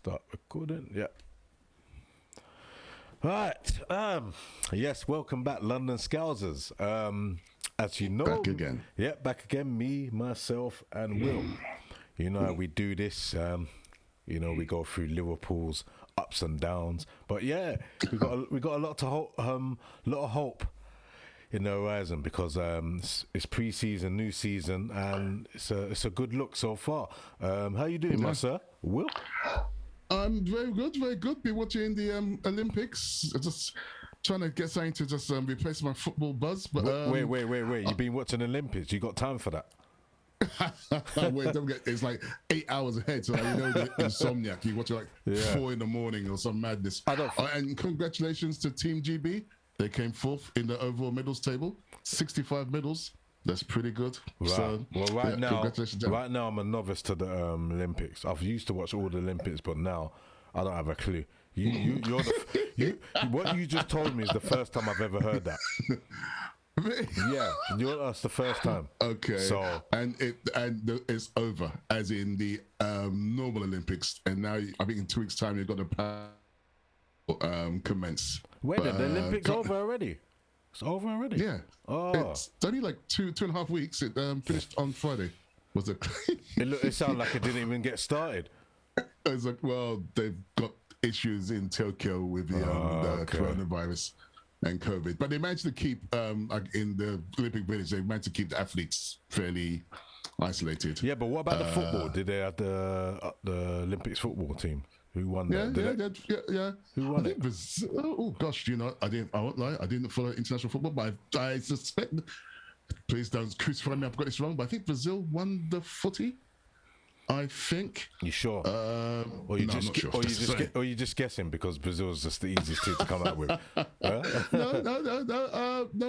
Start recording. Yeah. Right. Yes, welcome back, London Scousers. As you know, Back again. Yeah, back again. Me, myself, and Will. You know how we do this. You know, we go through Liverpool's ups and downs. But yeah, we got a lot of hope in the horizon because it's pre-season, new season, and it's a good look so far. How you doing, my sir? Will? I'm very good, very good. Been watching the Olympics. Just trying to get something to just replace my football buzz. But wait. You've been watching Olympics. You got time for that? Wait, don't get. It's like 8 hours ahead. So like, you know, the insomniac. You watch it like 4 a.m. or some madness. And congratulations to Team GB. They came fourth in the overall medals table. 65 medals. That's pretty good. Right. So, well, right now, I'm a novice to the Olympics. I've used to watch all the Olympics, but now I don't have a clue. What you just told me is the first time I've ever heard that. Yeah, that's the first time. Okay. So it's over, as in the normal Olympics, and now I think in 2 weeks' time you've got to commence. Wait, the Olympics over already? It's over already? Yeah. Oh. It's only like 2.5 weeks. It finished on Friday. Was it? It sounded like it didn't even get started. It's like, well, they've got issues in Tokyo with the coronavirus and COVID, but they managed to keep like in the Olympic Village. They managed to keep the athletes fairly isolated. Yeah, but what about the football? Did they have the Olympics football team? Who won that? Yeah. Who won it? Oh gosh, you know, I won't lie, I didn't follow international football, but I suspect. Please don't crucify me. I've got this wrong, but I think Brazil won the footy. I think. You sure? Or you just guessing because Brazil is just the easiest team to come out with. No.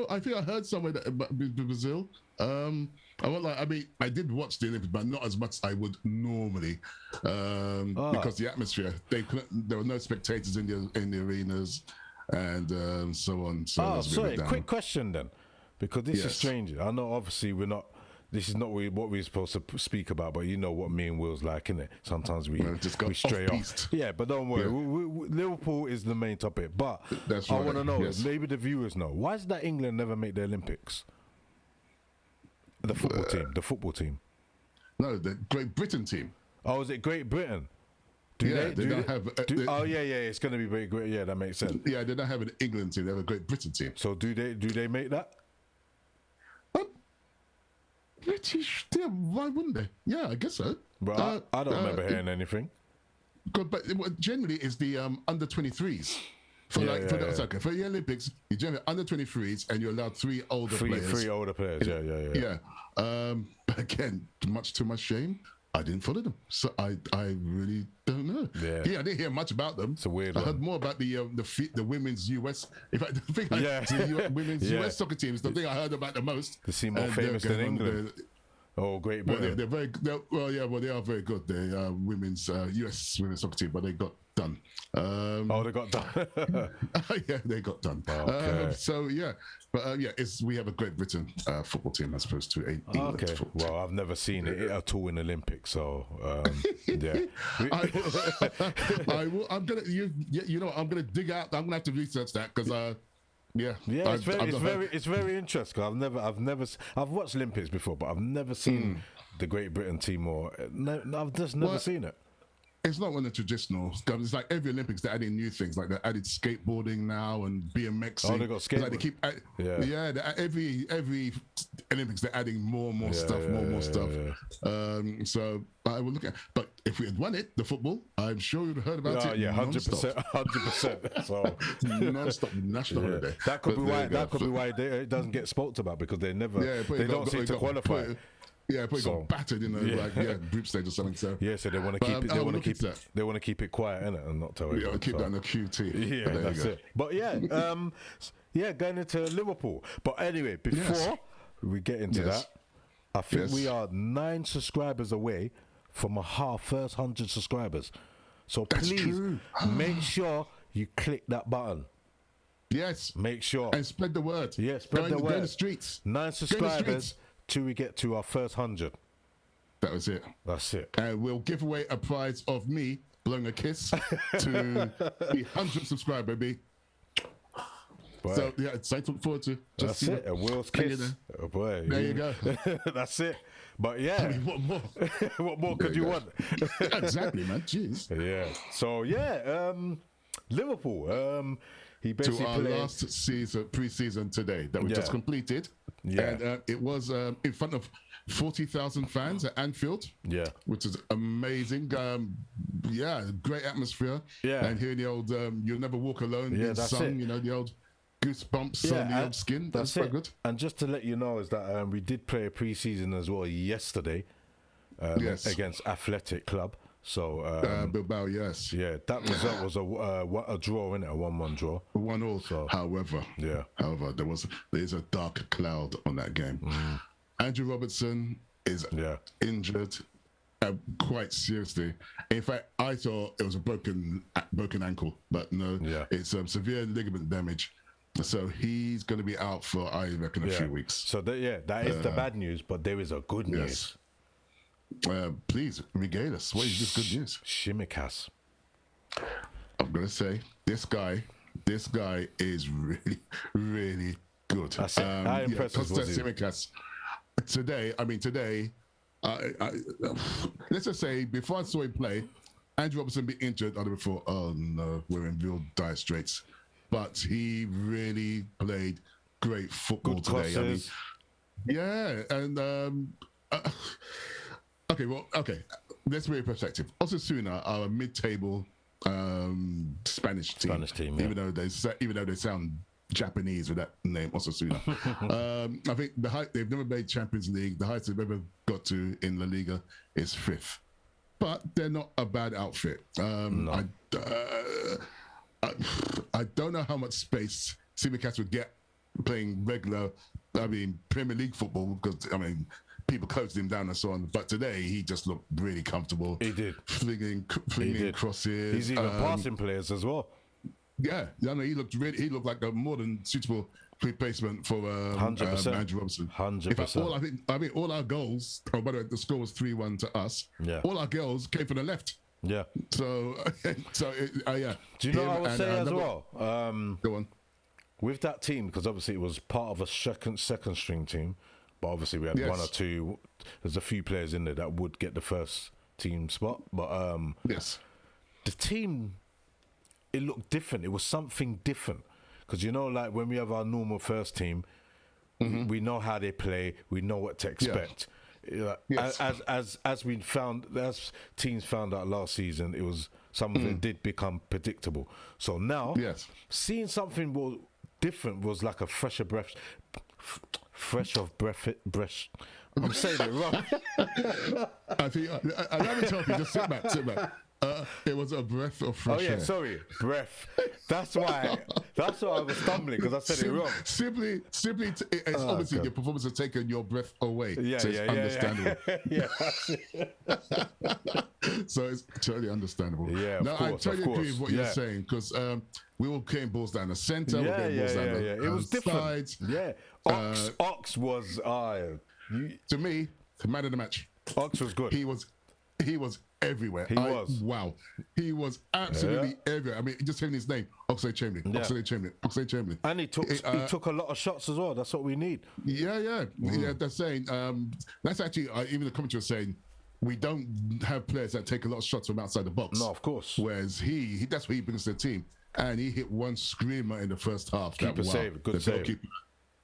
I think I heard somewhere that about Brazil. I won't lie. I mean, I did watch the Olympics, but not as much as I would normally, because the atmosphere. There were no spectators in the arenas, and so on. So sorry. Quick question then, because this is strange. I know obviously we're not. This is not what we're supposed to speak about, but you know what me and Will's like, innit? Sometimes we stray off. Yeah, but don't worry. Yeah. Liverpool is the main topic. But that's I want to know, maybe the viewers know, why is that England never make the Olympics? The football team. No, the Great Britain team. Oh, is it Great Britain? They don't have. It's going to be great. Yeah, that makes sense. Yeah, they don't have an England team. They have a Great Britain team. So do they make that? British, yeah, why wouldn't they? Yeah, I guess so. But I don't remember hearing anything. But generally, it's the under 23s. For the Olympics, you generally under 23s, and you're allowed three older players. Three older players. Yeah. But again, much to my shame, I didn't follow them, so I really don't know. Yeah, I didn't hear much about them. It's a weird I heard more about the women's US. In fact, the women's US soccer team is the thing I heard about the most. They seem more famous than England. Great Britain. They are very good. They women's US women's soccer team, but they got done. They got done. Yeah, they got done. We have a Great Britain football team as opposed to an England football team. Well, I've never seen it at all in the Olympics, so yeah. I'm gonna dig out. I'm gonna have to research that because. It's very interesting. I've watched Olympics before, but I've never seen the Great Britain team I've just never seen it. It's not one of the traditional. It's like every Olympics they're adding new things. Like they added skateboarding now and BMX. Oh, they got skateboarding. Like every Olympics they're adding more and more stuff. So I will look at. But if we had won it, the football, I'm sure you'd have heard about it. Yeah, 100%. So non-stop national holiday. That could be why it doesn't get spoken about because they don't seem to qualify. Got battered in group stage or something. So so they want to keep it. They want to keep it quiet, innit, and not tell everyone. Yeah, keep that in the QT. Yeah, that's it. But going into Liverpool. But anyway, before we get into that, I think we are 9 subscribers away from first 100 subscribers. So please make sure you click that button. Yes. Make sure and spread the word. Yeah, spread the word. Go in the streets. 9 subscribers. Till we get to our first 100. That was it. That's it. And we'll give away a prize of me blowing a kiss to the 100th subscriber, baby. Boy. So yeah, it's something to look forward to. That's it. A Will's kiss. Oh boy. There you go. That's it. But yeah. I mean, what more? What more could you want? Exactly, man. Jeez. Yeah. So yeah, Liverpool. He basically to our played last season, pre-season today that we just completed. Yeah. And it was in front of 40,000 fans at Anfield. Yeah. Which is amazing. Yeah, great atmosphere. Yeah. And hearing the old "You'll Never Walk Alone" being that's sung, it. You know, the old goosebumps on the old skin. That's quite good. And just to let you know is that we did play a pre-season as well yesterday against Athletic Club. So Bilbao, yes. Yeah, that result was a draw, innit? A 1-1 draw. 1-1. So, however, there is a dark cloud on that game. Andrew Robertson is injured quite seriously. In fact, I thought it was a broken ankle, but no, it's severe ligament damage. So he's going to be out for, I reckon, a few weeks. So that is the bad news, but there is a good news. Please regale us. What is this good news? Shimikas. I'm going to say this guy is really, really good. That's it. How impressive was he? Shimikas. Today, let's just say, before I saw him play, Andrew Robertson be injured, I'd have thought, oh no, we're in real dire straits. But he really played great football good today. Crosses. Okay. Let's be perspective. Osasuna are a mid-table Spanish team. Even though they sound Japanese with that name, Osasuna. I think they've never made Champions League. The highest they've ever got to in La Liga is 5th. But they're not a bad outfit. No. I don't know how much space Simicast would get playing regular, Premier League football, because, people closed him down and so on. But today, he just looked really comfortable. He did. Flinging crosses. He's even passing players as well. Yeah, he looked like a more than suitable replacement for 100%. Andrew Robinson. 100%. I think all our goals. Oh, by the way, the score was 3-1 to us. Yeah. All our goals came from the left. Yeah. So yeah. Do you know what I would say as well? Go on. With that team, because obviously it was part of a second string team, but obviously we had one or two. There's a few players in there that would get the first team spot, but the team, it looked different. It was something different, because like when we have our normal first team, we know how they play, we know what to expect. As teams found out last season, it was some of it did become predictable. So now, seeing something more different was like a fresh of breath. I'm saying it wrong. I think I haven't told you. Just sit back. It was a breath of fresh air. Sorry, breath. That's why I was stumbling, because I said it wrong. Simply, it's obviously your performance has taken your breath away. So it's understandable. So it's totally understandable. Yeah, I totally agree with what you're saying, because we were getting balls down the centre. It was different. Sides. Yeah, Ox was to me the man of the match. Ox was good. He was everywhere. Wow. He was absolutely everywhere. just hearing his name, Oxlade-Chamberlain. And he took a lot of shots as well. That's what we need. Yeah. They're saying that's actually even the commentary was saying we don't have players that take a lot of shots from outside the box. No, of course. Whereas that's what he brings to the team, and he hit one screamer in the first half. Good save.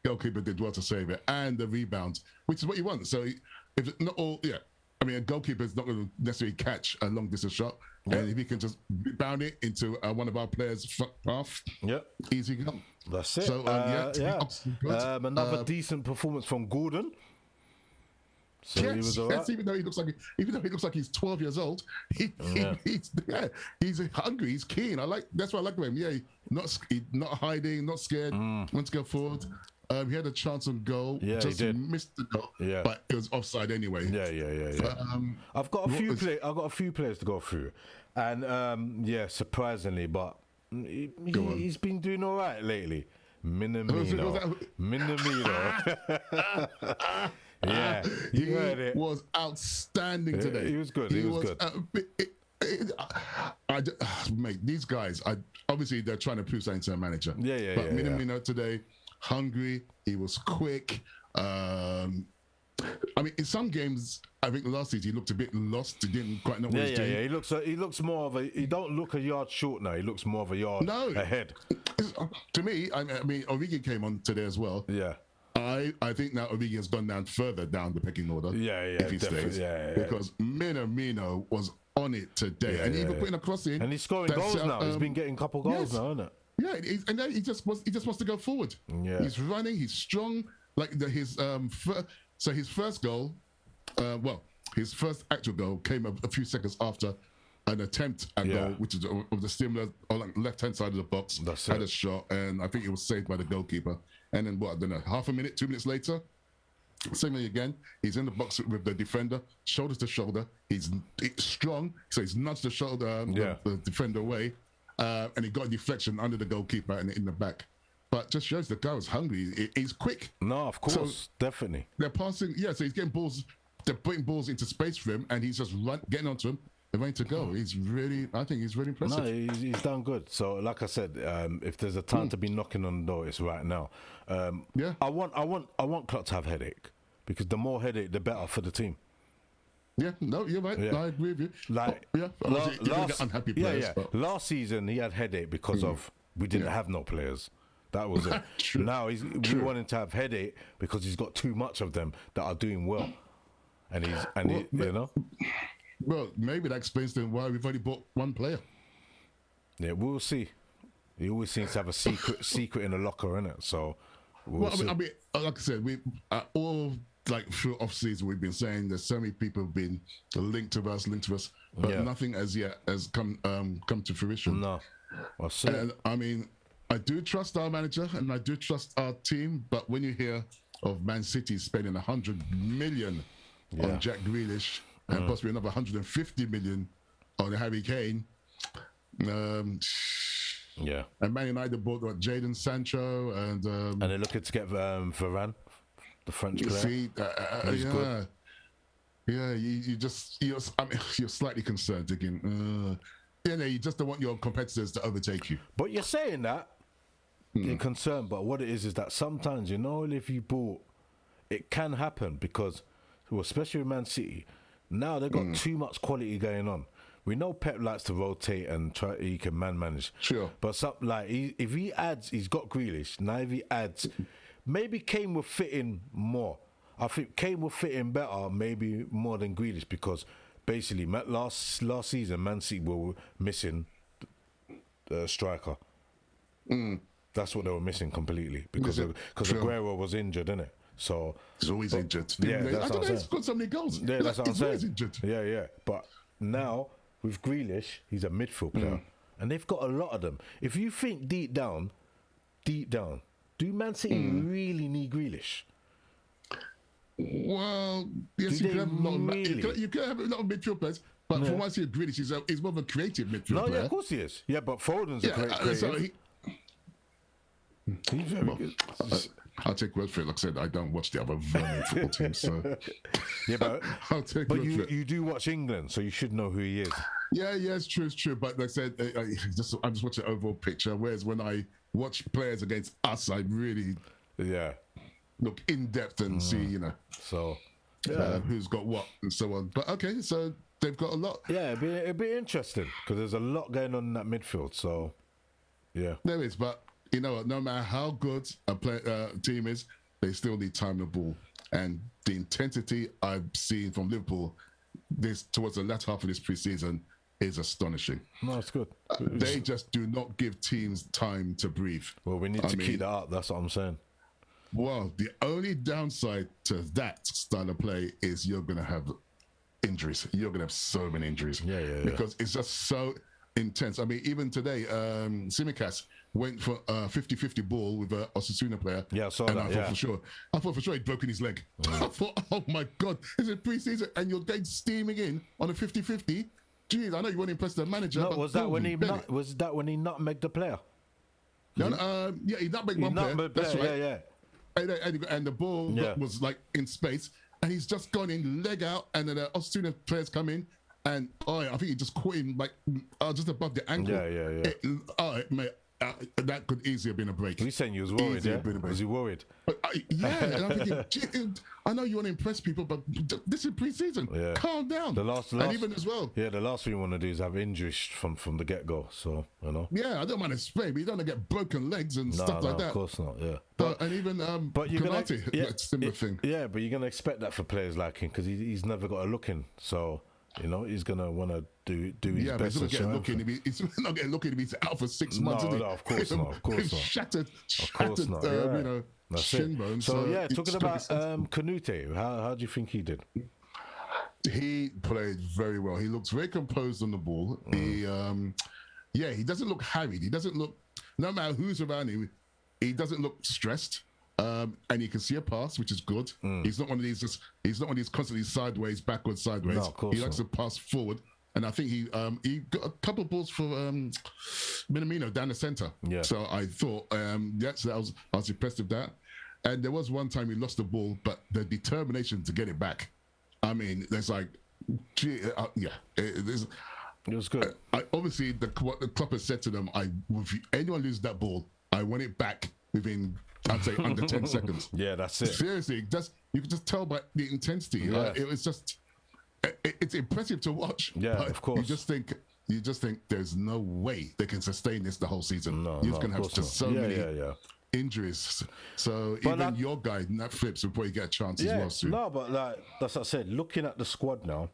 Goalkeeper did well to save it, and the rebound, which is what you want. So if not all, a goalkeeper is not going to necessarily catch a long distance shot, and if he can just rebound it into one of our players' half, easy go. That's it. So another decent performance from Gordon. So he was all right. Even though he looks like he's 12 years old, he's hungry, he's keen. That's why I like him. Yeah, not hiding, not scared. Wants to go forward. He had a chance on goal, just missed the goal, but it was offside anyway. Yeah. I've got a few players to go through, and surprisingly, but he's been doing all right lately. Minamino. Yeah, you heard it. Was outstanding today. He was good. Mate, these guys, obviously they're trying to prove something to a manager. Yeah. But Minamino today, hungry. He was quick. I mean, in some games, I think last season he looked a bit lost. He didn't quite know what he was doing. Yeah. He looks more of a. He don't look a yard short now. He looks more of a yard ahead. To me, I mean, Origi came on today as well. Yeah. I think now Origi has gone down further down the pecking order. Yeah. If he stays, because Minamino was on it today, and even putting a cross in, and he's scoring goals now. He's been getting a couple goals now, isn't it? Yeah, and then he just wants to go forward. Yeah. He's running. He's strong. Like his first goal, his first actual goal came a few seconds after an attempt at goal, which is of the similar on like left-hand side of the box. Had a shot, and I think it was saved by the goalkeeper. And then I don't know, half a minute, 2 minutes later, same thing again. He's in the box with the defender, shoulder to shoulder. He's strong, so he's nudged the shoulder, the defender away, and he got a deflection under the goalkeeper and in the back. But just shows the guy was hungry. He's quick. No, of course, so definitely. They're passing, so he's getting balls. They're putting balls into space for him, and he's just getting onto him. They're ready to go. I think he's really impressive. No, he's done good. So, like I said, if there's a time to be knocking on the door, it's right now. I want Klopp to have headache, because the more headache, the better for the team. Yeah, no, you're right. Yeah. I agree with you. Like, unhappy players. Last season he had headache because of we didn't have no players. That was it. Now we want him to have headache because he's got too much of them that are doing well, and you know. Well, maybe that explains then why we've only bought one player. Yeah, we'll see. He always seems to have a secret in the locker, innit? So, I mean, like I said, we all like through off season we've been saying there's so many people have been linked to us, but nothing as yet has come to fruition. No, and I mean, I do trust our manager and I do trust our team, but when you hear of Man City spending 100 million on Jack Grealish and possibly another 150 million on Harry Kane, and Man United bought Jadon Sancho and they're looking to get Varane, the French player. See, good. Yeah, you're slightly concerned, thinking, you just don't want your competitors to overtake you. But you're saying that you're concerned, but what it is that sometimes, you know, if you bought, it can happen because, especially with Man City, now they've got too much quality going on. We know Pep likes to rotate and try. He can manage. Sure. But if he adds, he's got Grealish. Now if he adds, maybe Kane will fit in more. I think Kane will fit in better, maybe more than Grealish, because basically last season Man City were missing the striker. That's what they were missing completely because Aguero was injured, innit? So he's always injured. Yeah, I don't know. He's got so many goals. Yeah, that's what I'm saying. Always injured. Yeah. But now with Grealish, he's a midfield player, and they've got a lot of them. If you think deep down, do Man City really need Grealish? Well, yes, you can have a lot of midfield players. But from what I see, Grealish is more of a creative midfield player. Yeah, of course he is. Yeah, but Foden's a creative. So he's very good. I'll take word for it. Like I said, I don't watch the other vermin football teams, so yeah, but I'll take word for it. You do watch England, so you should know who he is. Yeah, it's true. But like I said, I'm just watching the overall picture. Whereas when I watch players against us, I really look in depth and see, so who's got what and so on. But okay, so they've got a lot. Yeah, it'd be interesting because there's a lot going on in that midfield. So yeah, there is, but. You know what? No matter how good a team is, they still need time to ball. And the intensity I've seen from Liverpool towards the latter half of this preseason is astonishing. No, it's good. They just do not give teams time to breathe. Well, we need to keep that up. That's what I'm saying. Well, the only downside to that style of play is you're going to have injuries. You're going to have so many injuries. Yeah. Because it's just so intense. I mean, even today, Tsimikas went for a 50-50 ball with an Osasuna player. Yeah, I saw and that. I thought for sure he'd broken his leg. I thought, oh my God, is it pre-season and you're getting steaming in on a 50-50? Jeez, I know you want to impress the manager. No, was that when he nutmegged the player? No, he nutmegged one player. That's right. Yeah. And the ball was like in space, and he's just gone in leg out, and then the Osasuna players come in and I think he just caught him like just above the ankle. Mate, that could easily have been a break. He's saying you was worried, yeah? Was he worried? Yeah, and I'm thinking, I know you want to impress people, but this is pre-season. Yeah. Calm down. And even as well. Yeah, the last thing you want to do is have injuries from the get-go, so, you know. Yeah, I don't mind a spray, but you don't want to get broken legs and stuff like that. of course not, yeah. And even Konate, similar thing. Yeah, but you're going to expect that for players like him, because he's never got a look in, so... You know, he's going to want to do his best. But he's not getting looking if he's out for 6 months. No, of course not. Of course not. Shattered, That's shin bone. So talking about Kanute, how do you think he did? He played very well. He looks very composed on the ball. He doesn't look harried. He doesn't look, no matter who's around him, he doesn't look stressed. And you can see a pass, which is good. He's not one of these. He's not one of these constantly sideways, backwards, sideways. No, of course he likes to pass forward, and I think he got a couple of balls for Minamino down the centre. Yeah. So I thought, so I was impressed with that. And there was one time he lost the ball, but the determination to get it back. I mean, there's like, it was good. Obviously, what the Klopp has said to them, if anyone loses that ball, I want it back within, I'd say, under 10 seconds. Yeah, that's it. Seriously, you can just tell by the intensity. Yeah. It was just, it's impressive to watch. Yeah, of course. You just think there's no way they can sustain this the whole season. You're going to have just so many injuries. So even your guy, Nat Phillips, will probably get a chance as well soon. No, but like that's what I said. Looking at the squad now,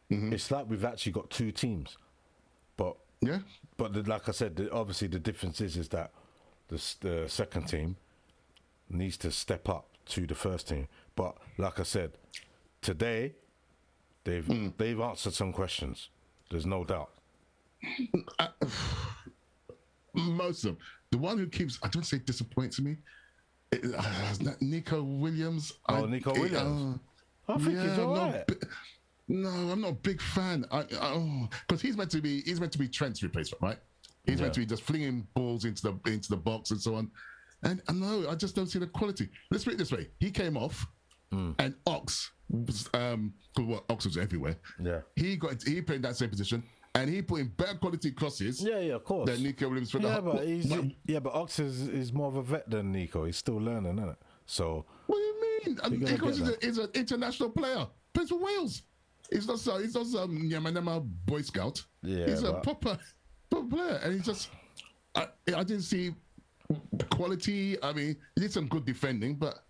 it's like we've actually got two teams. But like I said, obviously the difference is that the second team needs to step up to the first team. But like I said, today they've answered some questions. There's no doubt. Most of them. The one who keeps, I don't say disappoints me, Nico Williams. Nico Williams. I think he's all right. No, I'm not a big fan. Because he's meant to be Trent's replacement, right? He's meant to be just flinging balls into the box and so on. And I just don't see the quality. Let's put it this way: he came off, and Ox was Ox was everywhere. Yeah, he played that same position. And he put in better quality crosses. Yeah, of course. Than Nico Williams. But Ox is more of a vet than Nico. He's still learning, isn't it? So. What do you mean? Nico is an international player. Plays for Wales. He's not some Yamanema Boy Scout. Yeah, he's a proper player, and he's just. I didn't see quality. I mean, he did some good defending, but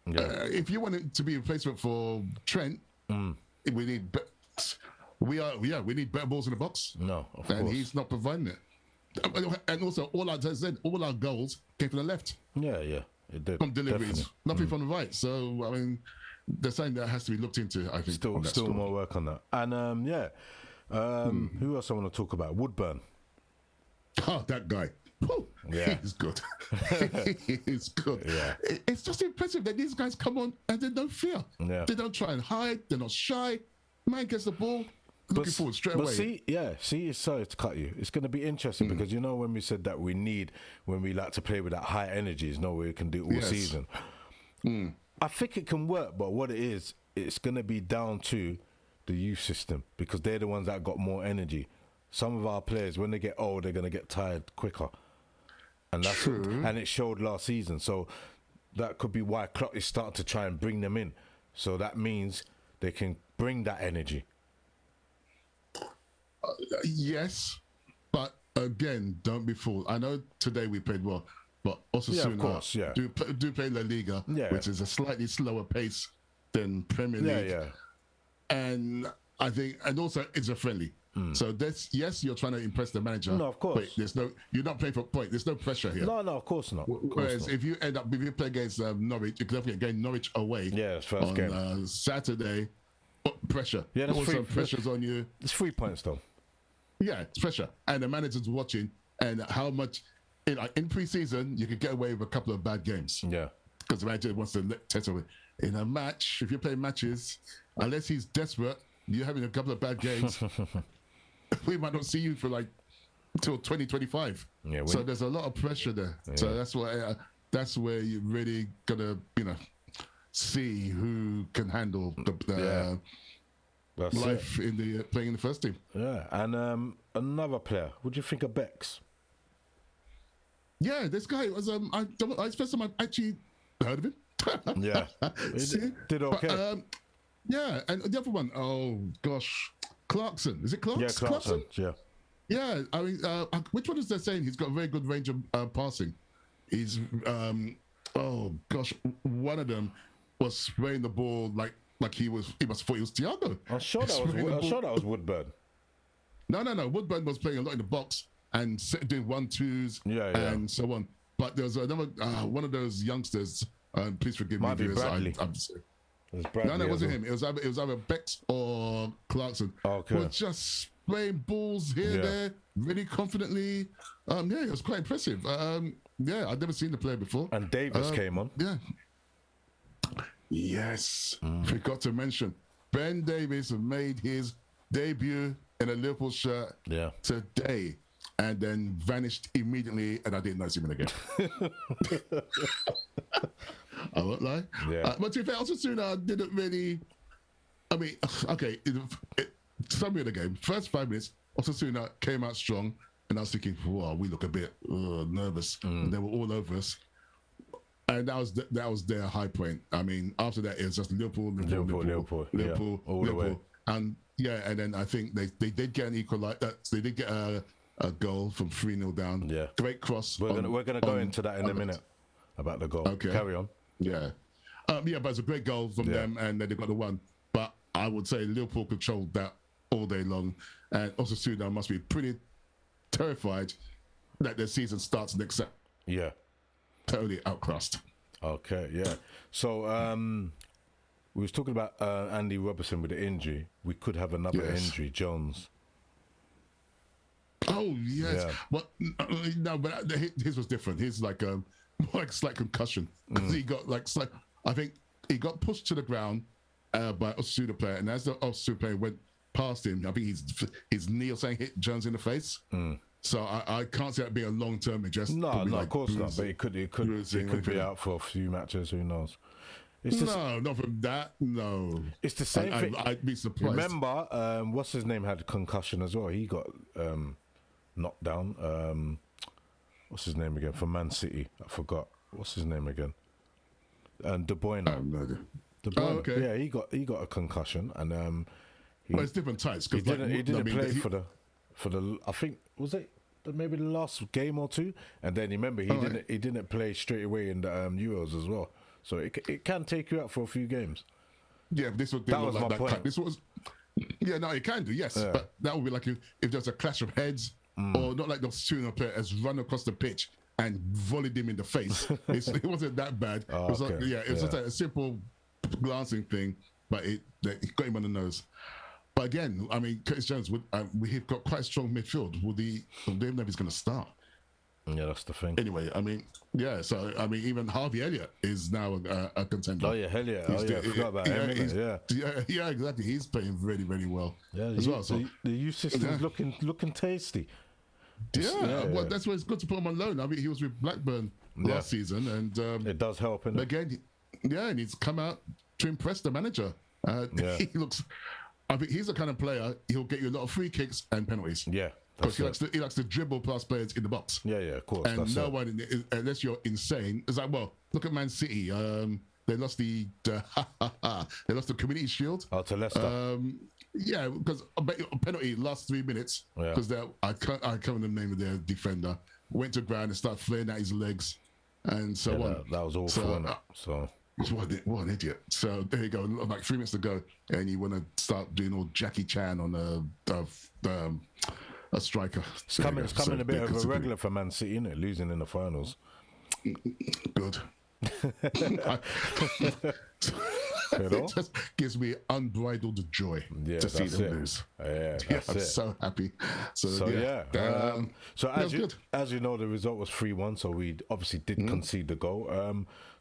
if you want it to be a replacement for Trent, we need. We need better balls in the box. No, of course. And he's not providing it. And also, all our goals came from the left. Yeah, it did. From deliveries, nothing from the right. So, I mean, there's something that has to be looked into, I think. Still more work on that. And, who else I want to talk about? Woodburn. Oh, that guy. Woo, he's good. He's good. Yeah. It's just impressive that these guys come on and they don't fear. Yeah. They don't try and hide. They're not shy. Man gets the ball. Looking forward straight away. Sorry to cut you. It's going to be interesting because you know when we said that when we like to play with that high energy, is no way we can do it all season. I think it can work, but what it is, it's going to be down to the youth system because they're the ones that got more energy. Some of our players, when they get old, they're going to get tired quicker, and that's true. And it showed last season. So that could be why Klopp is starting to try and bring them in. So that means they can bring that energy. Yes, but again, don't be fooled. I know today we played well, but Osasuna do play La Liga, which is a slightly slower pace than Premier League. And I think, and also it's a friendly. So you're trying to impress the manager. No, of course. But you're not playing for point. There's no pressure here. No, of course not. Whereas if you play against Norwich, you could definitely get Norwich away. Yeah, it's first game on Saturday. Pressure. Yeah, that's also pressure's on you. It's 3 points though. Yeah, it's pressure, and the manager's watching, and how much in pre-season you could get away with a couple of bad games. Yeah, because the manager wants to test away. In a match, if you're playing matches, unless he's desperate, you're having a couple of bad games. We might not see you for until 2025. Yeah, so there's a lot of pressure there. Yeah. So that's where you're really gonna see who can handle That's life in the playing in the first team. Yeah, and another player. What do you think of Bex? Yeah, this guy was I first time I actually heard of him. Yeah, he did okay. But, yeah, and the other one, oh gosh, Clarkson. Is it Clarkson? Yeah, Clarkson. Yeah. Yeah, I mean, which one is they saying he's got a very good range of passing? He's oh gosh, one of them was spraying the ball like he must thought he was Thiago. I'm sure that was Woodburn. No. Woodburn was playing a lot in the box and doing 1-2s and so on. But there was another one of those youngsters. Please forgive Might me. Be Bradley. No, it wasn't him. It was either Bex or Clarkson. Okay. Who were just spraying balls here, there, really confidently. Yeah, it was quite impressive. Yeah, I'd never seen the player before. And Davis came on. Yeah. Yes. Forgot to mention, Ben Davies made his debut in a Liverpool shirt today, and then vanished immediately, and I didn't notice him again. I won't lie. Yeah. But to be fair, Osasuna didn't really. I mean, okay, summary of the game. First 5 minutes, Osasuna came out strong, and I was thinking, wow, we look a bit nervous, and they were all over us. And that was their high point. I mean, after that, it was just Liverpool, all the way. And and then I think they did get an equalizer. They did get a goal from 3-0 down. Yeah, great cross. We're gonna go into that in a minute about the goal. Okay, carry on. Yeah, but it's a great goal from them, and then they got the one. But I would say Liverpool controlled that all day long, and Osasuna must be pretty terrified that their season starts next Saturday. Yeah. Totally outclassed. Okay, yeah. So we was talking about Andy Robertson with the injury. We could have another injury, Jones. Oh yes, but no, but his was different. His like slight concussion. He got I think he got pushed to the ground by Osasuna player, and as the Osasuna player went past him, I think his knee or something hit Jones in the face. So I can't see that being a long-term injury. No, of course not. But it could be out for a few matches. Who knows? Not from that. No, it's the same thing. I'd be surprised. Remember, what's his name had a concussion as well. He got knocked down. What's his name again? For Man City, I forgot. What's his name again? And De Bruyne. De Bruyne. Okay. Yeah, he got a concussion, and well, it's different types. He didn't play for the. I think was it maybe the last game or two, and then remember he didn't play straight away in the Euros as well. So it can take you out for a few games. Yeah, but that was my point. This was. Yeah, no, it can do. Yes, but that would be like if there's a clash of heads, or not like the Osasuna player has run across the pitch and volleyed him in the face. It wasn't that bad. It was it was just a simple glancing thing, but it got him on the nose. But again, I mean, Curtis Jones, we've got quite a strong midfield. They don't know if he's going to start. Yeah, that's the thing. Anyway, I mean, so, I mean, even Harvey Elliott is now a contender. Oh, yeah, Elliott. I forgot about him, Yeah, exactly. He's playing really, really well as well. So the youth system's looking tasty. Well, that's why it's good to put him on loan. I mean, he was with Blackburn last season, and it does help, innit? Again, and he's come out to impress the manager. He looks... I think he's the kind of player, he'll get you a lot of free kicks and penalties. Yeah. Because he likes to dribble past players in the box. Yeah, of course. And no one, unless you're insane, it's like, well, look at Man City. They lost the Community Shield. Oh, to Leicester. Yeah, because a penalty last 3 minutes. Because I can't remember the name of their defender. Went to ground and started flaring out his legs and so on. That was awful, What an idiot. So there you go, like 3 minutes to go, and you want to start doing all Jackie Chan on a striker. It's coming a bit of a regular for Man City, isn't it? Losing in the finals. Good. It just gives me unbridled joy to see them lose. I'm so happy. So as you know, the result was 3-1, so we obviously did concede the goal.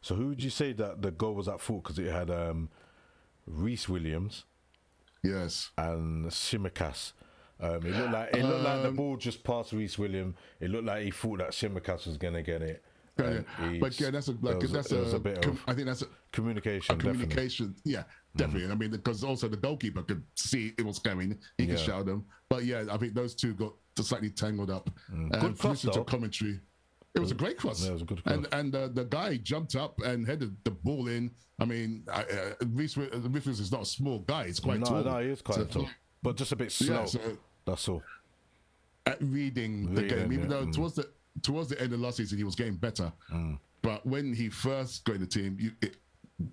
So who would you say that the goal was at fault? Because it had Reece Williams, and Tsimikas. It looked like the ball just passed Reece Williams. It looked like he thought that Tsimikas was gonna get it. But yeah, that's a bit of. I think that's a communication. Communication, definitely. I mean, because also the goalkeeper could see it was coming. He could shout them. But yeah, I think those two got slightly tangled up. Good cross, listening to though. commentary, it was a great cross. Yeah, it was a good cross. And the guy jumped up and headed the ball in. I mean, Reece is not a small guy. He's quite tall. No, he is quite tall. But just a bit slow. That's all. At reading the game, even though towards the end of last season he was getting better. But when he first got in the team,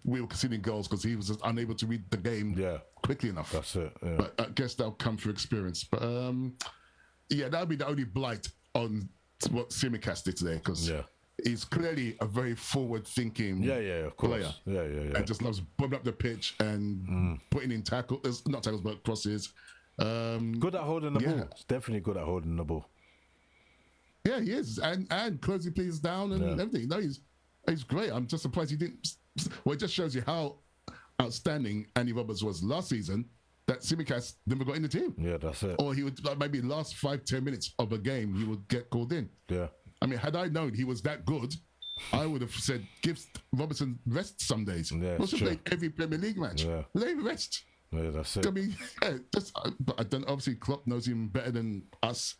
we were conceding goals because he was just unable to read the game quickly enough. That's it. Yeah. But I guess that'll come through experience. But that'll be the only blight on what Tsimikas did today, because he's clearly a very forward-thinking of course. player. Yeah. And just loves bombing up the pitch and putting in tackles, not tackles, but crosses. Good at holding the ball. It's definitely good at holding the ball. Yeah, he is, and closing players down and everything. No, he's great. I'm just surprised he didn't. Well, it just shows you how outstanding Andy Roberts was last season, that Tsimikas never got in the team. Yeah, that's it. Or he would, like, maybe last 5-10 minutes of a game, he would get called in. Yeah. I mean, had I known he was that good, I would have said, give Robertson rest some days. Yeah, Must have played every Premier League match. Yeah. Let him rest. Yeah, that's it. I mean, but I don't, obviously Klopp knows him better than us.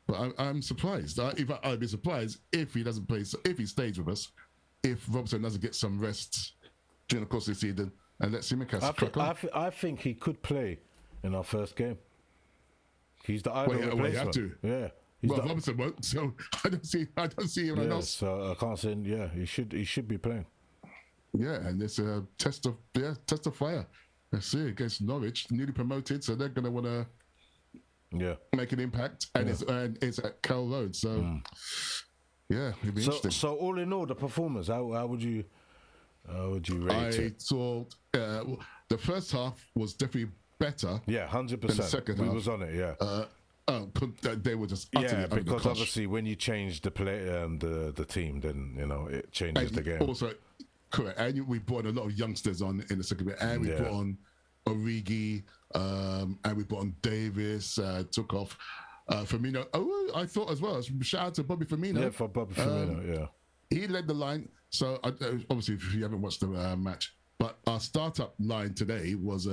But I'm surprised. I'd be surprised if he doesn't play, if he stays with us, if Robertson doesn't get some rest during the course of the season and let Tsimikas crack on. I think he could play in our first game. He's the ideal replacement. You have to. Yeah. Robertson won't, so I don't see anyone else. So I can't say. Yeah, he should be playing. Yeah, and it's a test of fire. Let's see, against Norwich, newly promoted, so they're going to want to make an impact, and it's at Carroll Road, so it'll be interesting. So all in all, the performance, how would you rate it? I thought the first half was definitely better. Yeah, 100%. Than the second half. We was on it. Yeah. They were just utterly because obviously when you change the play the team, then it changes the game. Also, correct, and we brought a lot of youngsters on in the second bit, and we put on Origi, and we put on Davis. Took off Firmino. Oh, I thought as well. Shout out to Bobby Firmino. Yeah, for Bobby Firmino. He led the line. So obviously, if you haven't watched the match, but our startup line today was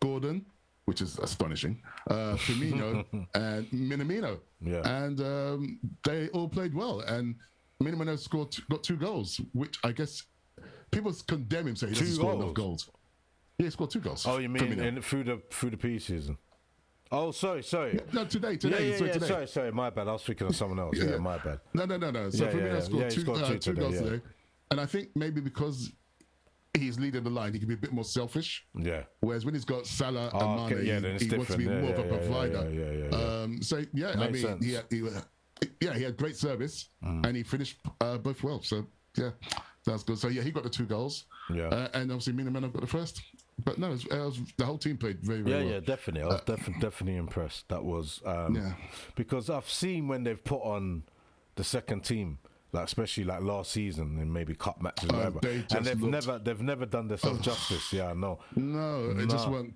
Gordon, which is astonishing, Firmino and Minamino. Yeah. And they all played well. And Minamino got 2 goals, which I guess people condemn him, say he doesn't score enough goals. Yeah, he scored 2 goals. Oh, you mean through the pre-season? Oh, sorry. Yeah, no, today. Sorry, my bad. I was thinking of someone else. Yeah, my bad. No. So Firmino scored 2 goals today. And I think maybe because he's leading the line, he can be a bit more selfish. Yeah. Whereas when he's got Salah and Mane, he wants to be more of a provider. So yeah, I mean, he had great service and he finished both well. So yeah, that's good. So yeah, he got the 2 goals. Yeah. And obviously Minamino got the first. But no, the whole team played very, very well. Yeah, definitely. I was definitely impressed. That was because I've seen when they've put on the second team, like especially like last season in maybe cup matches or whatever, and they've never done themselves justice. Yeah, no, it just weren't.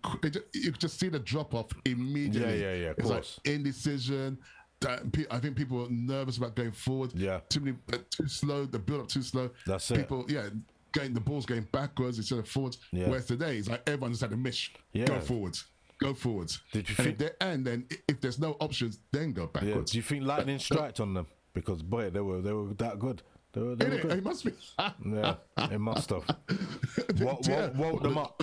You could just see the drop off immediately. Yeah, of course. Like indecision. I think people were nervous about going forward. Yeah, too slow. The build up too slow. That's people, it. Getting the balls going backwards instead of forwards. Yeah. Whereas today it's like everyone just had a mish. Yeah. Go forwards. Did you think? And then if there's no options, then go backwards. Yeah. Do you think lightning striked on them? Because boy, they were that good. They were good. It must be. Yeah, it must have. Woke them up.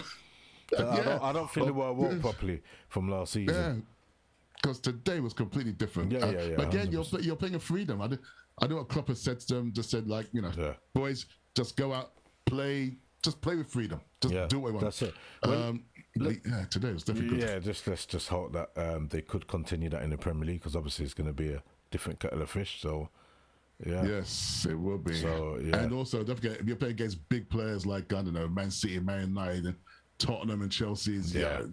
I don't think they were woke properly from last season. Yeah, because today was completely different. Yeah. Again, you're playing a freedom. I know what Klopp has said to them. Just said boys, just go out. Just play with freedom. Just do what you want. That's it. Today was definitely good. Yeah, let's just hope that they could continue that in the Premier League, because obviously it's going to be a different kettle of fish. So, yes, it will be. So, and also, don't forget, if you're playing against big players like Man City, Man United, and Tottenham, and Chelsea, you're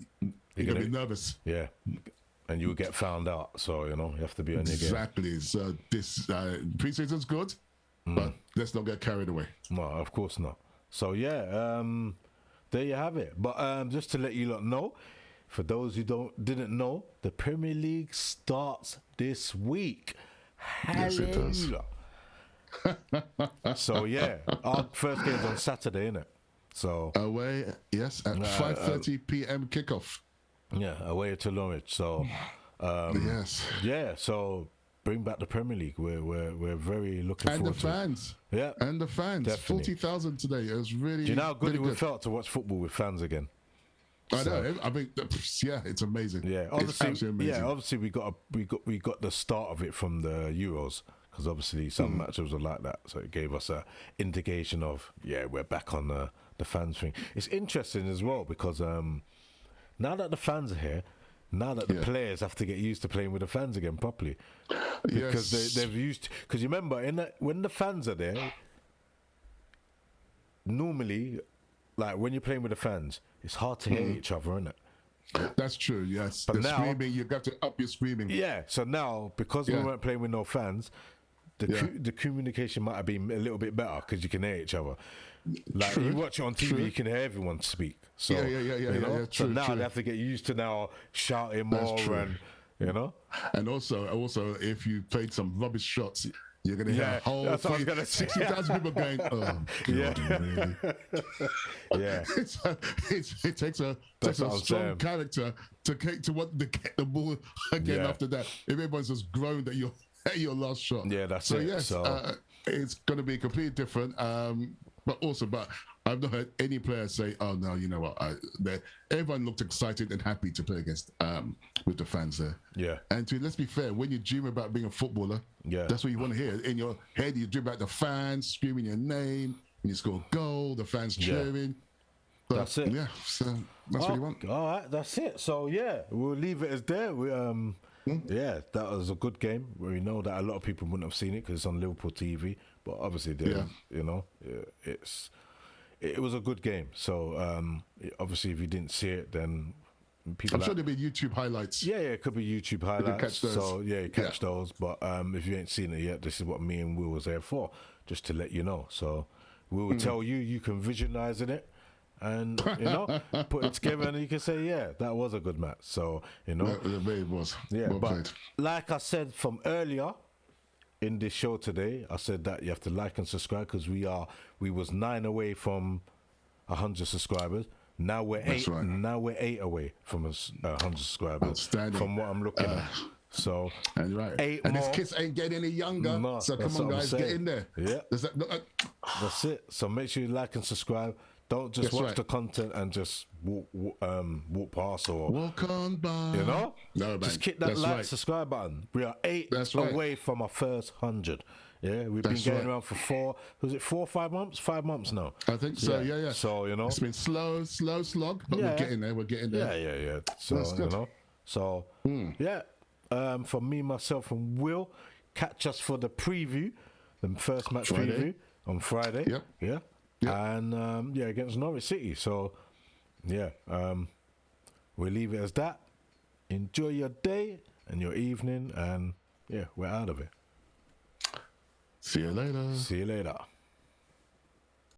going to be nervous. Yeah. And you'll get found out. So, you have to be on your game. Exactly. So this pre-season's good. But let's not get carried away. No, of course not. So there you have it. But just to let you lot know, for those who didn't know, the Premier League starts this week. Hallelujah. So yeah, our first game's on Saturday, innit? So away, yes, at 5:30 p.m. kickoff. Yeah, away to Norwich. So Yes, yeah, so bring back the Premier League. We're very looking and forward the fans. to it. Yeah, And the fans, definitely. 40,000 today. It was really. Do you know how good really it would felt to watch football with fans again? I know. I mean, yeah, it's amazing. Yeah, it's obviously, absolutely amazing. yeah, obviously we got the start of it from the Euros, because obviously some matches were like that, so it gave us a indication of we're back on the fans thing. It's interesting as well because now that the fans are here, now that the players have to get used to playing with the fans again properly, because they've used. Because you remember when the fans are there, normally, like when you're playing with the fans, it's hard to hear each other, isn't it? That's true, yes. But the now, screaming, you got to up your screaming. Yeah, so now, because we weren't playing with no fans, the communication might have been a little bit better because you can hear each other. Like you watch it on TV, you can hear everyone speak. So, true, so now they have to get used to now shouting more and, And also, if you played some rubbish shots, you're going to hear a whole 60,000 people going, oh, God, really? Yeah. It takes a strong character to want to get the ball again after that. If everyone's just groaned at your last shot. Yeah, that's so it. Yes, so it's going to be completely different. But I've not heard any player say, "Oh no, you know what?" Everyone looked excited and happy to play against with the fans there. Yeah. And let's be fair, when you dream about being a footballer, that's what you want to hear. In your head, you dream about the fans screaming your name when you score a goal, the fans cheering. But, that's it. Yeah, so that's what you want. All right, that's it. So we'll leave it as there. Yeah, that was a good game. We know that a lot of people wouldn't have seen it because it's on Liverpool TV, but obviously, it was a good game. So obviously, if you didn't see it, then people. I'm sure there'll be YouTube highlights. Yeah, it could be YouTube highlights. Catch those. So you catch those. But if you ain't seen it yet, this is what me and Will was there for, just to let you know. So we will tell you. You can visualize it. And put it together, and you can say, that was a good match. So it was. Yeah, well but played. like I said from earlier in this show today, I said that you have to like and subscribe because we was 9 away from 100 subscribers. Now we're 8. Right. Now we're 8 away from 100 subscribers. Outstanding. From what I'm looking at. So and right. 8 and more. his kids ain't getting any younger. No, so come on, guys, get in there. Yeah, that's it. So make sure you like and subscribe. Don't just watch the content and just walk past or walk on by. No, man. Just hit that subscribe button. We are 8 away from our first 100. Yeah, we've been going around for 4 or 5 months? 5 months now. I think so. Yeah. So it's been slow slog, but we're getting there. We're getting there. Yeah. So that's good. So from me, myself, and Will, catch us for the preview, the first match preview on Friday. Yep. Yeah. And against Norwich City. So we'll leave it as that. Enjoy your day and your evening, and we're out of it. See you later. See you later.